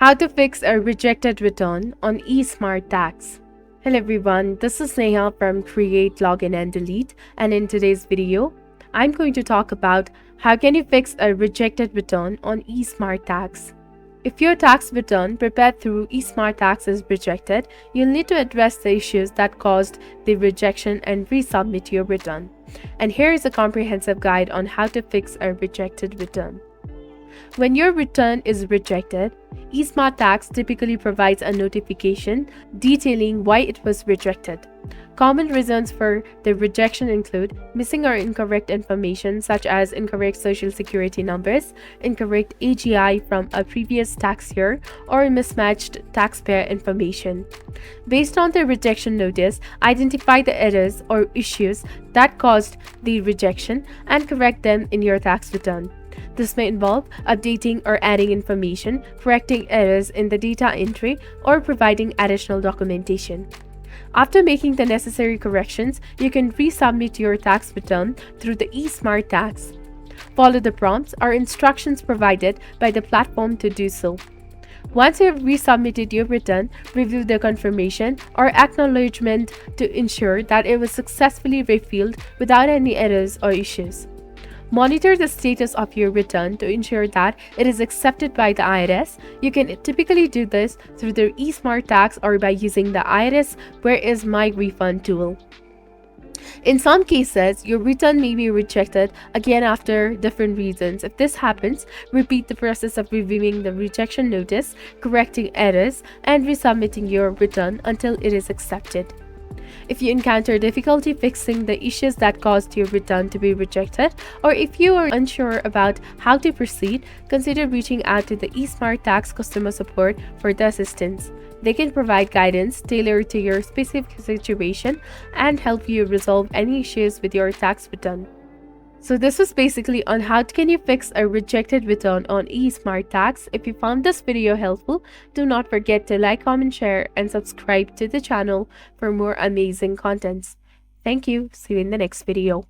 How to fix a rejected return on eSmart tax. Hello everyone, this is Neha from Create, Login and Delete, and in today's video, I'm going to talk about how can you fix a rejected return on eSmart tax. If your tax return prepared through eSmart tax is rejected, you'll need to address the issues that caused the rejection and resubmit your return. And here is a comprehensive guide on how to fix a rejected return. When your return is rejected, eSmart Tax typically provides a notification detailing why it was rejected. Common reasons for the rejection include missing or incorrect information such as incorrect social security numbers, incorrect AGI from a previous tax year, or mismatched taxpayer information. Based on the rejection notice, identify the errors or issues that caused the rejection and correct them in your tax return. This may involve updating or adding information, correcting errors in the data entry, or providing additional documentation. After making the necessary corrections, you can resubmit your tax return through the eSmart Tax. Follow the prompts or instructions provided by the platform to do so. Once you have resubmitted your return, review the confirmation or acknowledgement to ensure that it was successfully refilled without any errors or issues. Monitor the status of your return to ensure that it is accepted by the IRS. You can typically do this through the eSmart Tax or by using the IRS Where is My Refund tool. In some cases, your return may be rejected again after different reasons. If this happens, repeat the process of reviewing the rejection notice, correcting errors, and resubmitting your return until it is accepted. If you encounter difficulty fixing the issues that caused your return to be rejected, or if you are unsure about how to proceed, consider reaching out to the eSmart Tax customer support for the assistance. They can provide guidance tailored to your specific situation and help you resolve any issues with your tax return. So this was basically on how can you fix a rejected return on eSmart Tax. If you found this video helpful, do not forget to like, comment, share, and subscribe to the channel for more amazing contents. Thank you. See you in the next video.